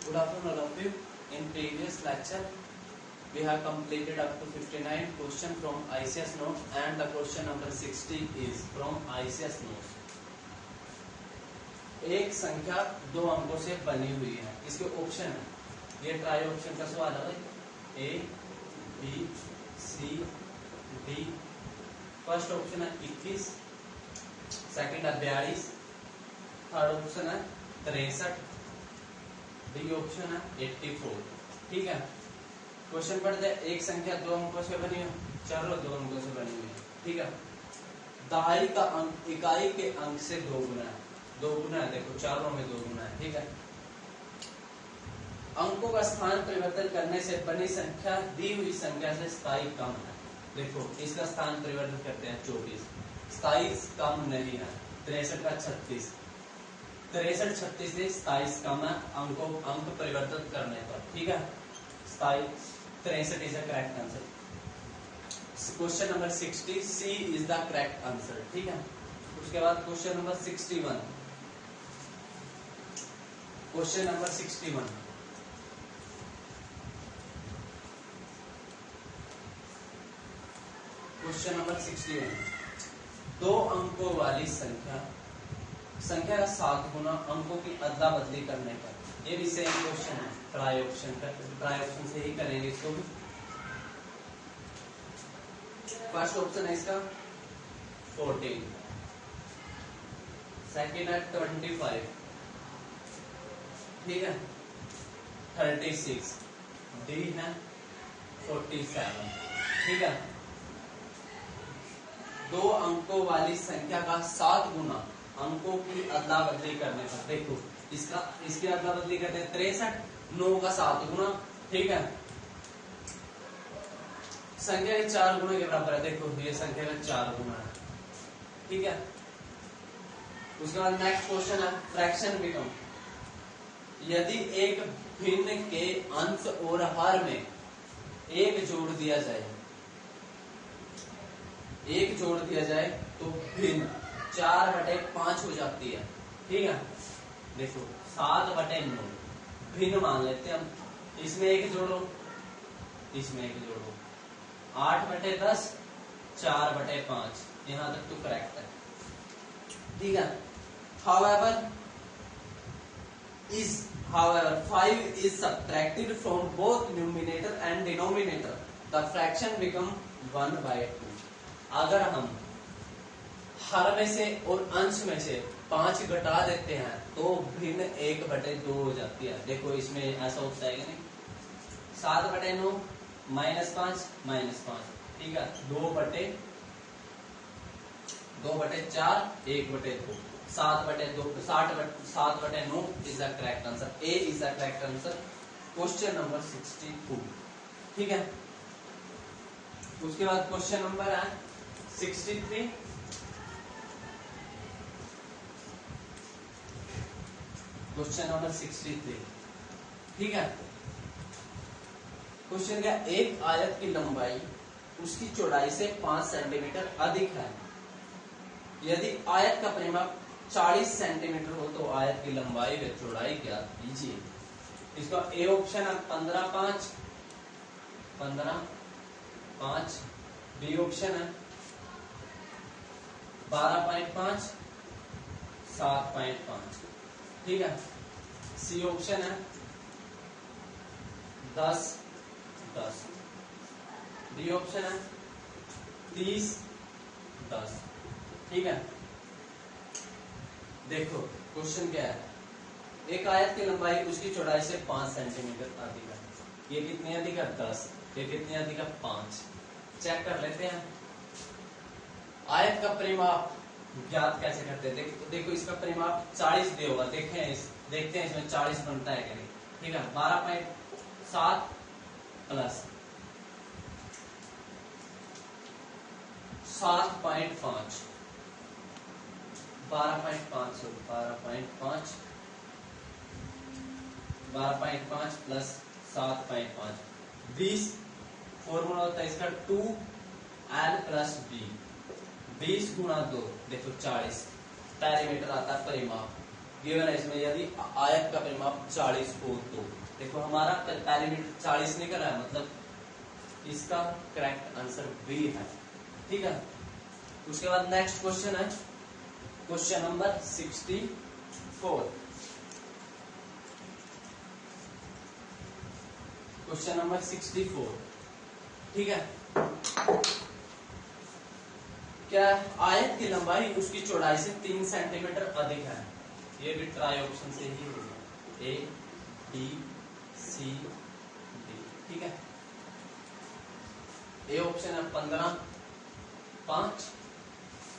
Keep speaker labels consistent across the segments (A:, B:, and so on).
A: Good afternoon, all of you. In previous lecture, we have completed up to 59 question from ICS notes, and the question number 60 is from ICS notes. एक संख्या दो अंकों से बनी हुई है, इसके ऑप्शन है, ये ट्राई ऑप्शन का सवाल है भाई। ए, बी, सी, डी। फर्स्ट ऑप्शन है 21, सेकंड है 42, थर्ड ऑप्शन है 63, डी ऑप्शन है 84। ठीक है, क्वेश्चन पढ़ते हैं। एक संख्या दो अंकों से बनी है, चारों दो अंकों से बनी हुई है। ठीक है, दहाई का अंक इकाई के अंक से दो गुना है, दो गुना है, देखो चारों में दो गुना है। ठीक है, अंकों का स्थान परिवर्तन करने से बनी संख्या दी हुई संख्या से स्थायी कम है। देखो इसका स्थान परिवर्तन करते हैं 24, स्थायी कम नहीं है। 63 का 36, 63 36 से स्थायी कम है अंक परिवर्तन करने पर। ठीक है, स्थायी 63 is the correct answer. Question number 60, C is the correct answer. ठीक है, उसके बाद question number 61, question number 61, question number 61, दो अंकों वाली संख्या का 7 गुना अंकों की अदला बदली करने पर। ये भी सेम क्वेश्चन है, ट्राई ऑप्शन का, ट्राई ऑप्शन से ही करेंगे इसको भी। फर्स्ट ऑप्शन है इसका 14, सेकेंड है 25, ठीक है 36, डी है 47। ठीक है, दो अंकों वाली संख्या का 7 गुना अंकों की अदला बदली करने पर। देखो इसकी अदला बदली करते हैं 63, 9 का 7 गुना। ठीक है, संख्या के 4 गुना के बराबर है। देखो ये संख्या का 4 गुना है। ठीक है, उसके बाद नेक्स्ट क्वेश्चन है फ्रैक्शन बिकम। यदि एक भिन्न के अंश और हर में एक जोड़ दिया जाए, एक जोड़ दिया जाए तो भिन्न 4/5 हो जाती है। ठीक है, देखो 7/9 भिन्न मान लेते हैं हम। इसमें एक जोड़ो, इसमें एक जोड़ो, 8/10, 4/5, यहां तक तो करेक्ट है। ठीक है, however 5 is subtracted from both numerator and denominator, the fraction become 1/2। अगर हम हर में से और अंश में से 5 घटा देते हैं तो भिन्न 1/2 हो जाती है। देखो इसमें ऐसा होता है कि नहीं, 7/9 -5 -5। ठीक है, 2/4 1/2, 7/9 is the correct answer. A is the correct answer, question number 62। ठीक है, उसके बाद क्वेश्चन नंबर है 63, क्वेश्चन नंबर 63। ठीक है, क्वेश्चन क्या, एक आयत की लंबाई उसकी चौड़ाई से 5 सेंटीमीटर अधिक है। यदि आयत का परिमाप 40 सेंटीमीटर हो तो आयत की लंबाई व चौड़ाई ज्ञात कीजिए। इसका ए ऑप्शन है 15/5, 15/5, बी ऑप्शन है 12.5, 7.5। ठीक है, सी ऑप्शन है 10/10, डी ऑप्शन है 30/10। ठीक है, देखो क्वेश्चन क्या है, एक आयत की लंबाई उसकी चौड़ाई से 5 सेंटीमीटर अधिक है। ये कितनी अधिक है? 10। ये कितनी अधिक है? 5। चेक कर लेते हैं आयत का परिमाप ज्ञात कैसे करते हैं। देखो इसका परिमाप 40 दिया होगा, देखते हैं इसमें 40 बनता है कि नहीं। ठीक है, 12.7 प्लस 7.5, 12.5 प्लस 7.5, 20। फॉर्मूला होता है इसका 2l + b, 20 × 2, देखो 40 पैरामीटर आता है परिमाप। गिवन है इसमें यदि आयत का परिमाप 40 हो तो देखो हमारा पेरीमीटर 40 निकल रहा है, मतलब इसका करेक्ट आंसर बी है। ठीक है, उसके बाद नेक्स्ट क्वेश्चन है क्वेश्चन नंबर 64। Question number 64। ठीक है, क्या आयत की लंबाई उसकी चौड़ाई से 3 सेंटीमीटर अधिक है। ये भी ट्राई ऑप्शन से ही होगा, ए बी सी डी। ठीक है, ए ऑप्शन है 15.5,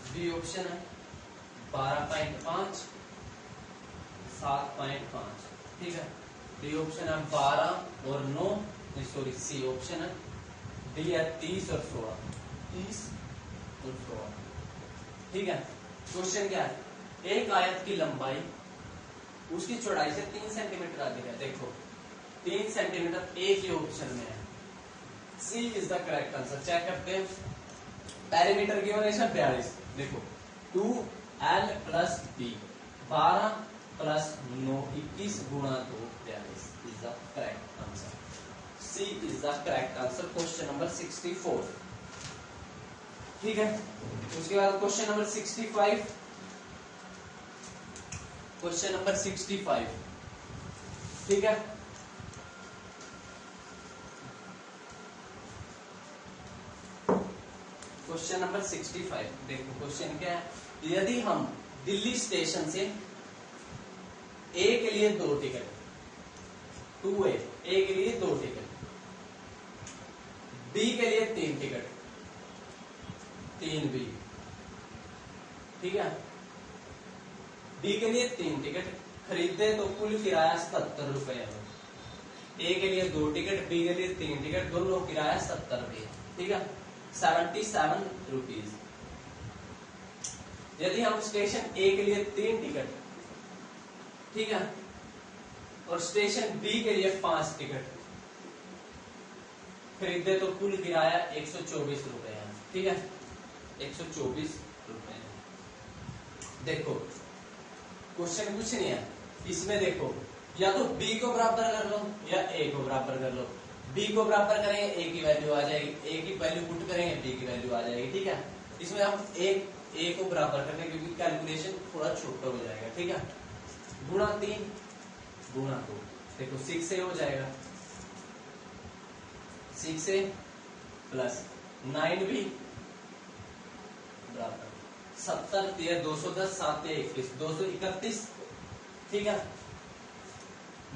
A: बी ऑप्शन है 12.5, 7.5। ठीक है, डी ऑप्शन है 12 और 9, सॉरी सी ऑप्शन है डी है 30 और 16, 30 और 16। ठीक है, क्वेश्चन क्या है, एक आयत की लंबाई उसकी चौड़ाई से 3 सेंटीमीटर अधिक है। देखो 3 सेंटीमीटर एक ही ऑप्शन में है, C is the correct answer. Check करते हैं, पेरीमीटर गिवन है 42। देखो 2l प्लस बी 12 प्लस 9 21 गुणा 2 42 is the correct answer. C is the correct answer question number 64। ठीक है, उसके बाद क्वेश्चन नंबर 65। Question number 65। ठीक है, क्वेश्चन नंबर 65। देखो क्वेश्चन क्या है, यदि हम दिल्ली स्टेशन से ए के लिए 2 टिकट, 2A ए के लिए 2 टिकट, बी के लिए 3 टिकट, 3B। ठीक है, डी के लिए 3 टिकट खरीदते तो कुल किराया 77 रुपए है। ए के लिए 2 टिकट, बी के लिए 3 टिकट, दोनों किराया 70 रुपये। ठीक है, 77 रुपीज। यदि हम स्टेशन ए के लिए 3 टिकट, ठीक है, और स्टेशन बी के लिए 5 टिकट खरीदे तो कुल किराया 124 रुपए है। ठीक है, 124 रुपए। देखो क्वेश्चन कुछ नहीं है इसमें, देखो या तो बी को बराबर कर लो या ए को बराबर कर लो। बी को बराबर करेंगे ए की वैल्यू आ जाएगी, ए की वैल्यू पुट करेंगे बी की वैल्यू आ जाएगी। ठीक है, इसमें हम ए को बराबर करने क्योंकि कैलकुलेशन थोड़ा छोटा हो जाएगा। ठीक है, गुणा 3 गुणा 2, देखो 6 हो जाएगा, 6 प्लस 9B बराबर 70 210 7 21 231। ठीक है,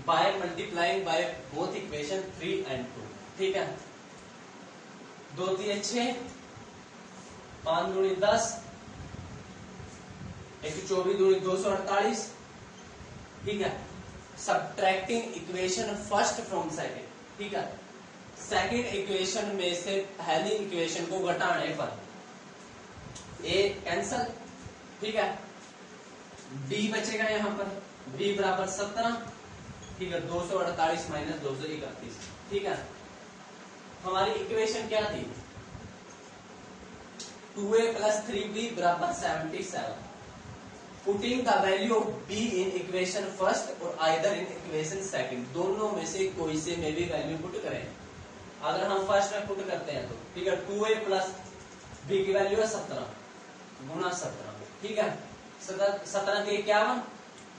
A: by multiplying by both equation 3 and 2। ठीक है, 2 3 6, 5 दूनी 10, 124 दूनी 248। ठीक है, subtracting equation first from second. ठीक है, सेकंड इक्वेशन में से पहली इक्वेशन को घटाने पर ए कैंसल। ठीक है, बी बचेगा यहां पर, बी बराबर 17। ठीक है, 248 माइनस 231। ठीक है, हमारी इक्वेशन क्या थी, 2A प्लस 3B बराबर 77। Putting the value of be in equation first और आइदर इन इक्वेशन सेकंड, दोनों में से कोई से में भी वैल्यू पुट करें। अगर हम फर्स्ट में पुट करते हैं तो ठीक है, 2A प्लस बी की वैल्यू है 17 गुना 17। ठीक है, 17 के 51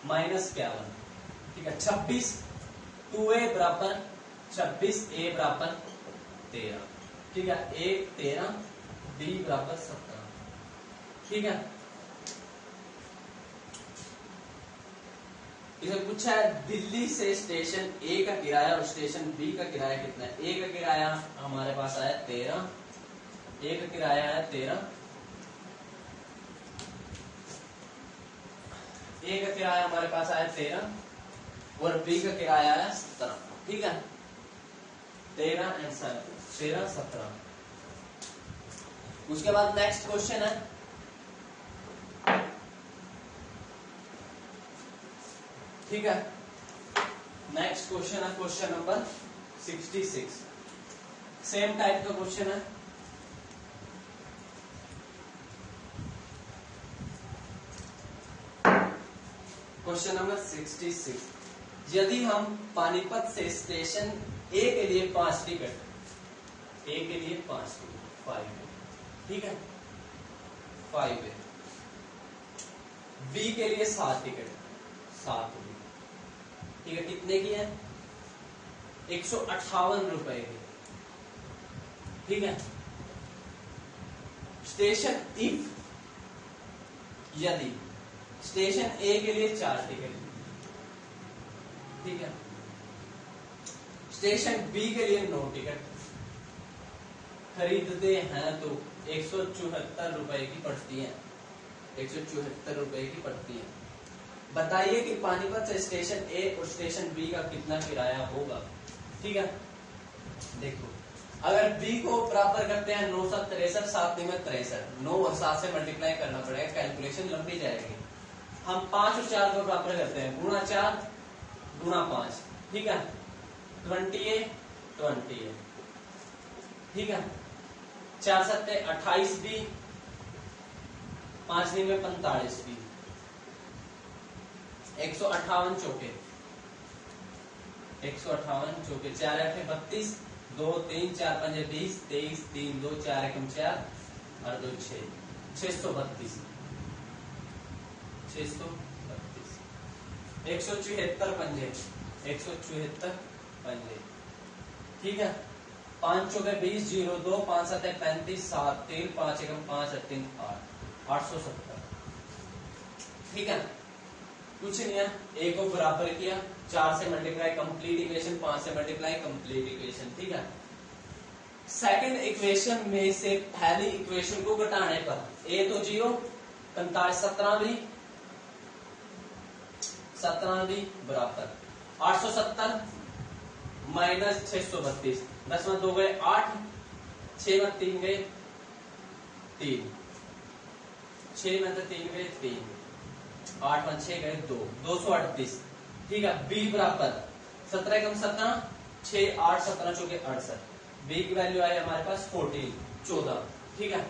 A: माइनस 51। ठीक है, 26। 2A बराबर 26, A बराबर 13। ठीक है, A 13, B बराबर 17। ठीक है, इसे पूछा है दिल्ली से स्टेशन ए का किराया और स्टेशन बी का किराया कितना है। ए का किराया हमारे पास आया 13, ए का किराया है 13, ए का किराया हमारे पास आया 13 और बी का किराया है 17। ठीक है, 13 एंड 7, 13 17। उसके बाद नेक्स्ट क्वेश्चन है, ठीक है, नेक्स्ट क्वेश्चन है क्वेश्चन नंबर 66। सेम टाइप का क्वेश्चन है। क्वेश्चन नंबर 66, यदि हम पानीपत से स्टेशन ए के लिए 5 टिकट, ए के लिए 5 टिकट 5 है, ठीक है 5 है, बी के लिए 7 टिकट 7 है, ठीक है कितने की है 158 रुपए की, ठीक है। स्टेशन इफ, यदि स्टेशन ए के लिए 4 टिकट, ठीक है, स्टेशन बी के लिए 9 टिकट खरीदते हैं तो 174 रुपए की पड़ती है, 174 रुपए की पड़ती है। बताइए कि पानीपत से स्टेशन ए और स्टेशन बी का कितना किराया होगा, ठीक है। देखो अगर बी को बराबर करते हैं 9 7 63 7 में 63, 9 और 7 से मल्टीप्लाई करना पड़ेगा, कैलकुलेशन लंबी जाएगी। हम 5 और 4 को बराबर करते हैं, गुणा 4 गुणा 5, ठीक है 20 है, ठीक है 4 7 28 बी, 5 में 45 बी, 158 चौके 4 8 32, 2 3 4 5 20, 23 3 2 4 1 4 और 2 6, 632 174 पंजे, 174 पंजे, ठीक है 5 चौके 20, 0 2 5 7 35, 7 3 5 1 5 3 8, 870, ठीक है कुछ नहीं है। ए को बराबर किया, 4 से मल्टीप्लाई कंप्लीट इक्वेशन, 5 से मल्टीप्लाई कंप्लीट इक्वेशन, ठीक है। सेकंड इक्वेशन में से पहली इक्वेशन को घटाने पर ए तो 0, 45 17 भी बराबर 870 माइनस 632, 10 में 2 गए 8, 6 में 3 गए 3, 6 में 3 गए 3, 8 में 6 गए 2, 238, ठीक है। बी बराबर 17 कम 17, 6 8 17 चौके 68, बी की वैल्यू आई हमारे पास 14, ठीक है।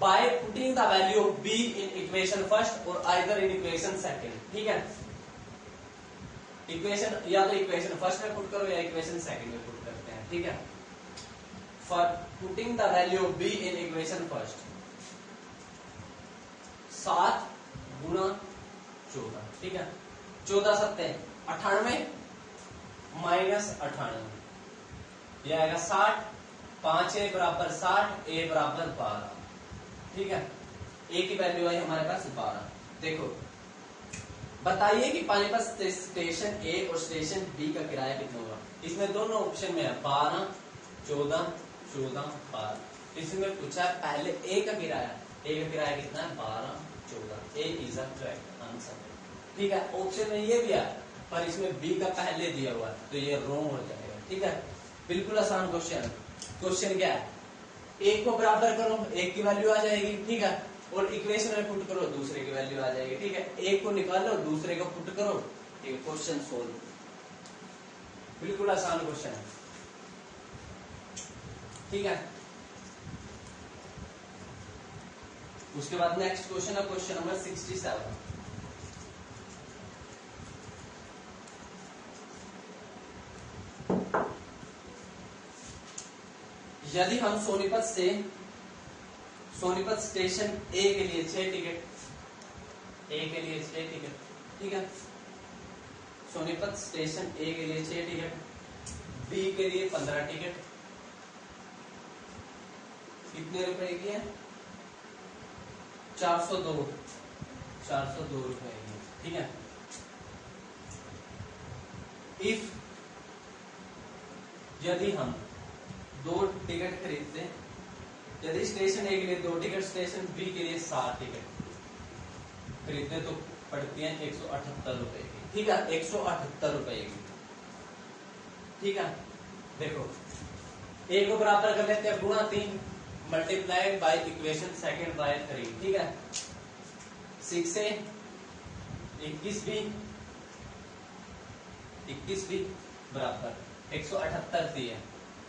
A: By putting the value of be in equation first और आइदर इन इक्वेशन सेकंड, ठीक है। इक्वेशन या तो इक्वेशन फर्स्ट में पुट करो या इक्वेशन सेकंड में पुट करते हैं, ठीक है। For putting the value of be in equation first, 7 गुणा 14, ठीक है 14 7 98 माइनस 98, यह आएगा 60, 5 ए बराबर 60, ए बराबर 12, ठीक है। ए की वैल्यू आई हमारे पास 12। देखो बताइए कि पानीपत स्टेशन ए और स्टेशन बी का किराया कितना होगा। इसमें दोनों ऑप्शन में है 12 14 14 12। इसमें पूछा है पहले ए का किराया, ए का किराया कितना है 12 14, ए इज अ करेक्ट आंसर, ठीक है। ऑप्शन में ये भी है पर इसमें बी का पहले दिया हुआ है तो ये रॉन्ग हो जाएगा, ठीक है। बिल्कुल आसान क्वेश्चन। क्वेश्चन क्या है, एक को बराबर करो, एक की वैल्यू आ जाएगी, ठीक है, और इक्वेशन में पुट करो दूसरे की वैल्यू आ जाएगी, ठीक है। एक को निकालो दूसरे को पुट करो, ठीक है, क्वेश्चन सोल्व। बिल्कुल आसान क्वेश्चन है, ठीक है। उसके बाद नेक्स्ट क्वेश्चन है क्वेश्चन नंबर 67। यदि हम सोनीपत स्टेशन ए के लिए 6 टिकट, ए के लिए 6 टिकट, ठीक है, सोनीपत स्टेशन ए के लिए 6 टिकट, बी के लिए 15 टिकट, कितने रुपए की है 402 रुपए की, ठीक है। इफ यदि हम 2 टिकट खरीदते, यदि स्टेशन ए के लिए 2 टिकट, स्टेशन बी के लिए 7 टिकट खरीदते तो पड़ती है 178 रुपए की, ठीक है, 178 रुपए की, ठीक है। देखो ए को बराबर कर लेते हैं गुणा 3 multiply by equation second by 3, ठीक है। 6 से 21 भी बराबर 178 दिए,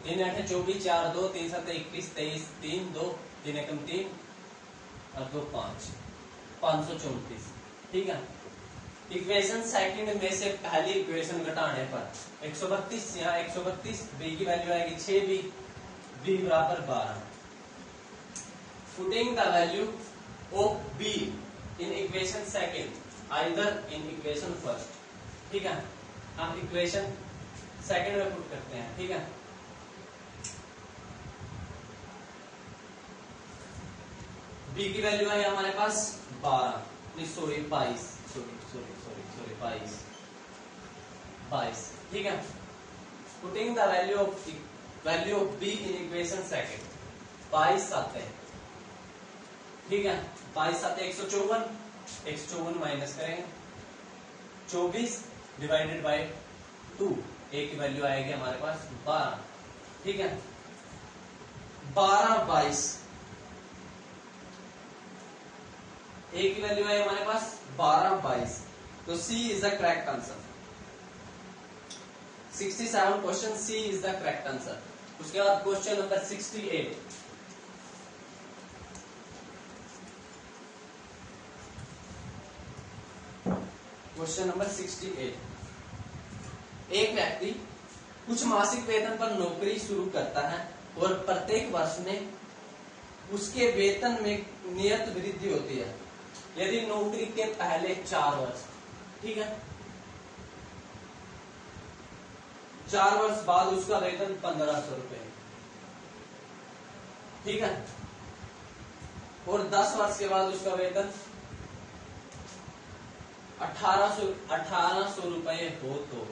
A: 3 8 24 4 2 3 7 21 23 3 2 3 1 3 और 2 5, 534, ठीक है। इक्वेशन सेकंड में से पहली इक्वेशन घटाने पर 132, यहाँ 132, बी की वैल्यू आएगी 6b, b बराबर 12। Putting the value of b in equation second either in equation first. ठीक है, हम इक्वेशन सेकंड में पुट करते हैं। ठीक है, b की वैल्यू है हमारे पास 12, नहीं सॉरी 22, सॉरी 22। ठीक है, putting the value of b in equation second, 22 आते हैं। ठीक है, 22 आते 154 माइनस करेंगे 24 डिवाइडेड बाय 2, a की वैल्यू आएगी हमारे पास 12। ठीक है, 12 22, a की वैल्यू है हमारे पास 12 22, तो C is the correct answer. 67 question C is the correct answer. उसके बाद क्वेश्चन नंबर 68। क्वेश्चन नंबर 68, एक व्यक्ति कुछ मासिक वेतन पर नौकरी शुरू करता है और प्रत्येक वर्ष में उसके वेतन में नियत वृद्धि होती है यदि नौकरी के पहले 4 वर्ष। ठीक है, 4 वर्ष बाद उसका वेतन 1500 रुपए। ठीक है, और 10 वर्ष के बाद उसका वेतन 1800 रुपए हो तो।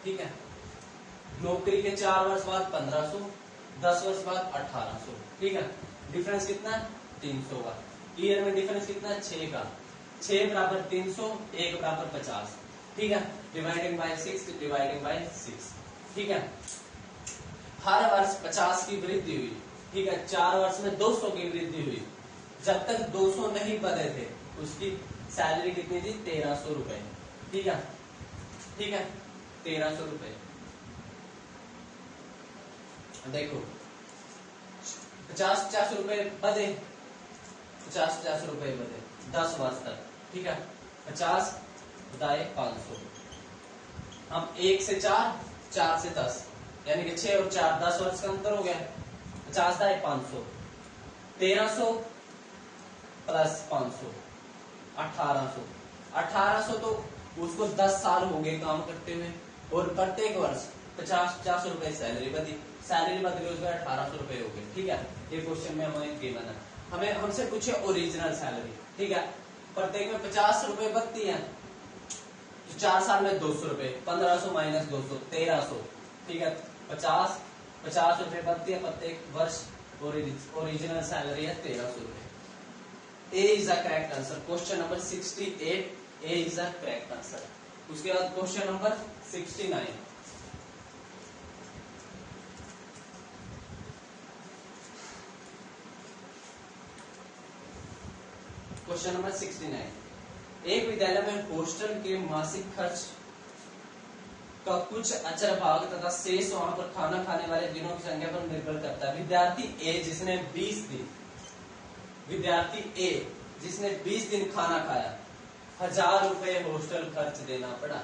A: ठीक है, नौकरी के 4 वर्ष बाद 1500, 10 वर्ष बाद 1800। ठीक है, डिफरेंस कितना है? 300 का। ईयर में डिफरेंस कितना है? 6 का। 6 बराबर 300, 1 बराबर 50। ठीक है, डिवाइडिंग बाय 6, डिवाइडिंग बाय 6। ठीक है, हर वर्ष 50 की वृद्धि हुई। ठीक है, 4 वर्ष में 200 की वृद्धि हुई। जब तक 200 नहीं बढ़े थे उसकी सैलरी कितनी थी? 1300 रुपए। ठीक है, ठीक है, 1300 रुपए। देखो 50 रुपए बढ़े, 50 रुपए बढ़े 10 वर्ष तक। ठीक है, 50 बदाए 500। हम 1 से 4, 4 से 10, यानी कि 6 और 4 10 वर्ष का अंतर हो गया। 50 दाए 500, 1300 प्लस 500 1800। 1800 तो उसको 10 साल हो गए काम करते हुए, और प्रत्येक वर्ष 50 रुपए सैलरी बढ़ी। सैलरी बढ़ गई, उसमें 1800 रुपए हो गए। ठीक है, ये क्वेश्चन में हमें गिवन है। हमें हमसे पूछे ओरिजिनल सैलरी। ठीक है, प्रत्येक में 50 रुपए बढ़ती है तो 4 साल में 200 रुपए, 1500 माइनस 200 1300। ठीक है, 50 रुपए बढ़ती है प्रत्येक वर्ष। ओरिजिनल सैलरी है 1300 रुपए। A is the correct answer. Question number 68, A is the correct answer. उसके बाद क्वेश्चन नंबर 69। क्वेश्चन नंबर 69, एक विद्यालय में हॉस्टल के मासिक खर्च का कुछ अचर भाग तथा शेष वहां पर खाना खाने वाले दिनों की संख्या पर निर्भर करता है। विद्यार्थी ए जिसने 20 दिन खाना खाया, 1000 रुपए हॉस्टल खर्च देना पड़ा।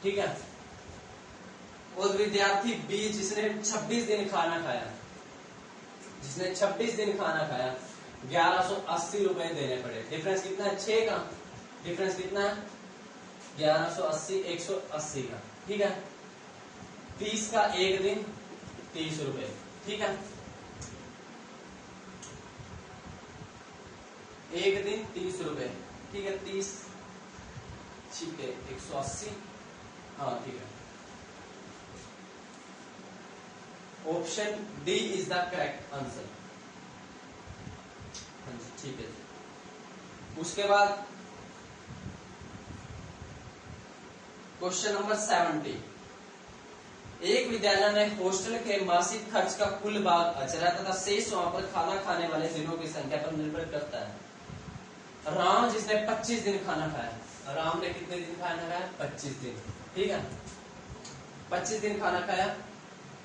A: ठीक है, और विद्यार्थी बी जिसने 26 दिन खाना खाया, 1180 रुपए देने पड़े। डिफरेंस कितना है? 6 का। डिफरेंस कितना है? 1180, 180 का। ठीक है, 30 का एक दिन 30 रुपए। ठीक है, एक दिन 30 रुपए। ठीक है, 30 ठीक है 180। हाँ ठीक है, option D is the correct answer. ठीक है, उसके बाद क्वेश्चन नंबर 70, एक विद्यालय में हॉस्टल के मासिक खर्च का कुल भाग अचरा तथा शेष वहां पर खाना खाने वाले दिनों की संख्या पर निर्भर करता है। राम जिसने 25 दिन खाना खाया, राम ने कितने दिन खाना खाया? 25 दिन। ठीक है, 25 दिन खाना खाया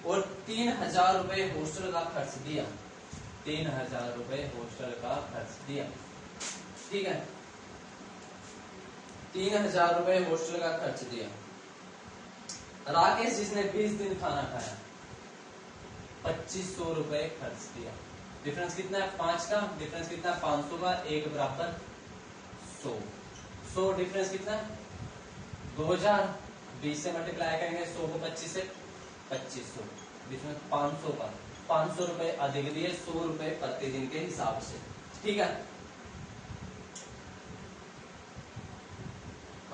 A: और 3000 रुपए हॉस्टल का खर्च दिया। 3000 रुपए हॉस्टल का खर्च दिया। ठीक है, 3,000 रुपए हॉस्टल का खर्च दिया। राकेश जिसने 20 दिन खाना खाया 2500 रुपए खर्च दिया। डिफरेंस कितना है 5 का, डिफरेंस कितना है 500 का, 1 बराबर 100। 100 डिफरेंस कितना है 2000, 20 से मल्टीप्लाई करेंगे 100 को 25 से 2500, डिफरेंस 500 का। 500 रुपए अधिक दिए 100 रुपए प्रतिदिन के हिसाब से। ठीक है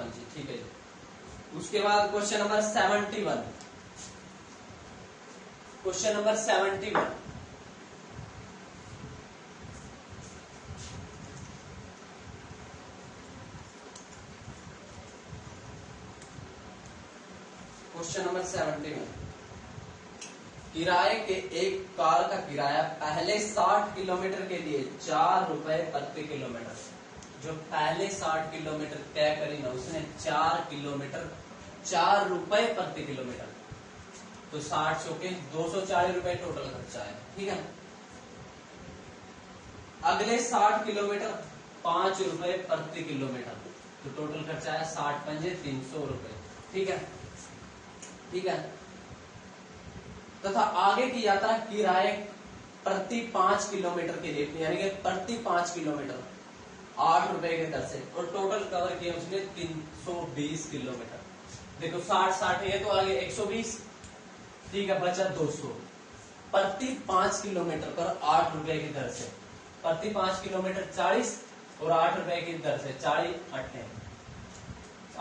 A: जी, ठीक है जी। उसके बाद question number 71। Question number 71, question number 71, किराए के एक कार का किराया पहले 60 किलोमीटर के लिए 4 रुपए प्रति किलोमीटर। जो पहले 60 किलोमीटर तय करी ना उसने 4 किलोमीटर 4 रुपए प्रति किलोमीटर, तो 60 सौ के 240 रुपए टोटल खर्चा है। ठीक है, अगले 60 किलोमीटर 5 रुपए प्रति किलोमीटर, तो टोटल खर्चा है 60 पंजे 300 रुपए। ठीक है, ठीक है, तथा आगे की यात्रा किराए प्रति 5 किलोमीटर के लिए, यानी कि प्रति 5 किलोमीटर 8 रुपए के दर से, और टोटल कवर किया उसने 320 किलोमीटर। देखो 60 है तो आगे 120, ठीक है, बचा 200। प्रति 5 किलोमीटर पर 8 रुपए की दर से, प्रति 5 किलोमीटर 40 और 8 रुपए की दर से 40 8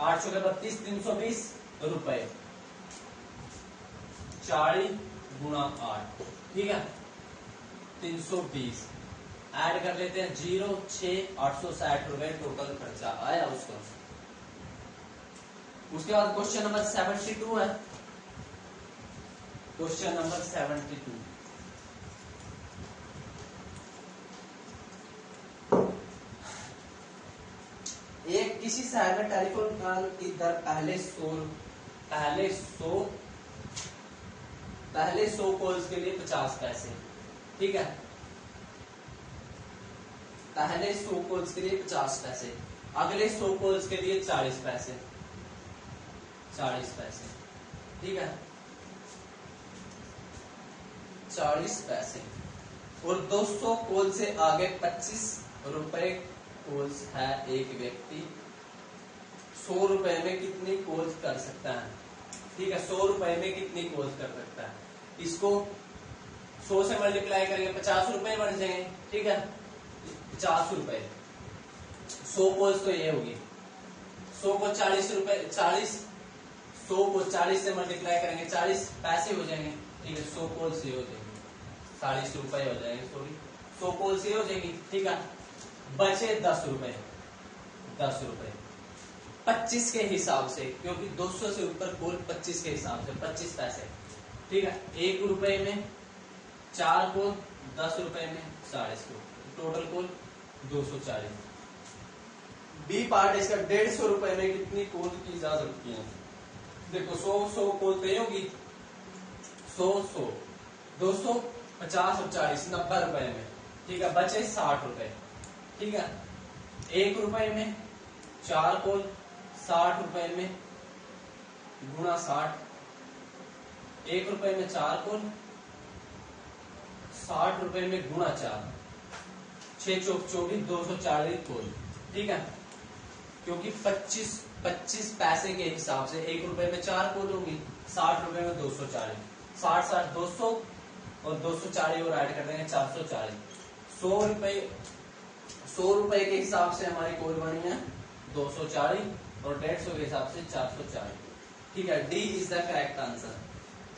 A: 800 के 32 320 रुपए, 40 गुणा 8, ठीक है, 320 ऐड कर लेते हैं 0 6 860 रुपए टोटल खर्चा आया उसका। उसके बाद क्वेश्चन नंबर 72 है। क्वेश्चन नंबर 72, एक किसी शहर में टेलीफोन कॉल की दर पहले 100 कॉल्स के लिए 50 पैसे। ठीक है, पहले 100 कॉल्स के लिए 50 पैसे, अगले 100 कॉल्स के लिए 40 पैसे, 40 पैसे। ठीक है, 40 पैसे, और 200 कॉल से आगे 25 रुपए कॉल्स है एक व्यक्ति। 100 रुपए में कितनी कॉल्स कर सकता है? ठीक है, 100 रुपए में कितनी कॉल्स कर सकता है? इसको 100 से मल्टीप्लाई करेंगे 50 रुपए बन जाएंगे। ठीक है, 50 रुपए, 100 कॉल्स तो ये होगी। 100 को 40 रुपए 40, 100 को 40 से मल्टीप्लाई करेंगे 40 पैसे हो जाएंगे। ठीक है, 100 कॉल्स ये हो जाएंगे 40 रुपए हो जाएंगे, सॉरी 100 कॉल्स ये हो जाएंगी। ठीक है, बचे 10 रुपए, 10 रुपए 25 के हिसाब से, क्योंकि 200 से ऊपर कॉल 25 के हिसाब से 25 पैसे। ठीक है, 1 रुपए में 4 कॉल, 10 रुपए में 40 call, total call 240। B part इसका 150 रुपए में कितनी कॉल की जा सकती है? देखो 100 कॉल तय होगी, 100 200 50 और 40 90 रुपए में। ठीक है, बचे 60 रुपए। ठीक है, 1 रुपए में 4 कॉल, 60 रुपए में गुणा 60, 1 रुपए में 4 कॉल, 60 रुपए में गुणा 4, 6 चौक 24 240 कॉल। ठीक है, क्योंकि 25 पैसे के हिसाब से 1 रुपए में 4 कॉल होगी, 60 रुपए में 240, 60 60 200 और 240 और ऐड कर देंगे 440। 100 रुपए के हिसाब से हमारी कॉल बनी है 240 और 150 के हिसाब से 440। ठीक है, D is the correct answer.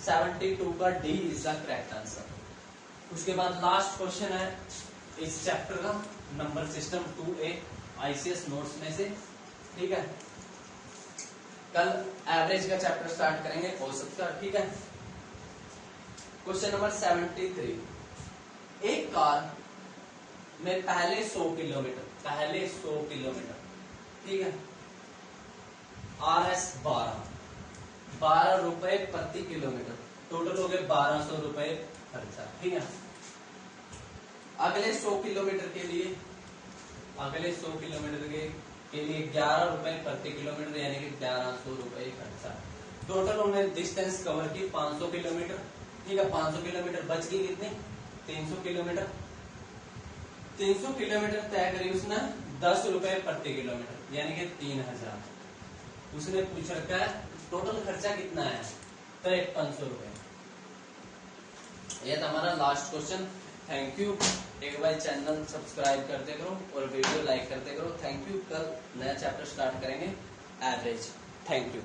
A: 72 का D is the correct answer. उसके बाद लास्ट क्वेश्चन है इस चैप्टर का, number system 2A ICS notes में से। ठीक है, कल एवरेज का चैप्टर स्टार्ट करेंगे, औसत का। ठीक है, क्वेश्चन नंबर 73, एक कार में पहले 100 किलोमीटर, ठीक है, RS 12 रुपए प्रति किलोमीटर, टोटल हो गए 1200 रुपए खर्चा। ठीक है, अगले 100 किलोमीटर के के लिए 11 रुपए प्रति किलोमीटर यानी कि 1100 रुपए खर्चा। टोटल उन्होंने डिस्टेंस कवर की 500 किलोमीटर। ठीक है, 500 किलोमीटर बच गई कितनी, 300 किलोमीटर। 300 किलोमीटर तय करी उसने 10 रुपए प्रति किलोमीटर यानी कि 3000। उसने पूछ रखा है टोटल खर्चा कितना है, तो 500 रुपए। यह था हमारा लास्ट क्वेश्चन। Thank you. एक बार चैनल सब्सक्राइब करते करो और वीडियो लाइक करते करो। Thank you. कल नया चैप्टर स्टार्ट करेंगे एवरेज। Thank you.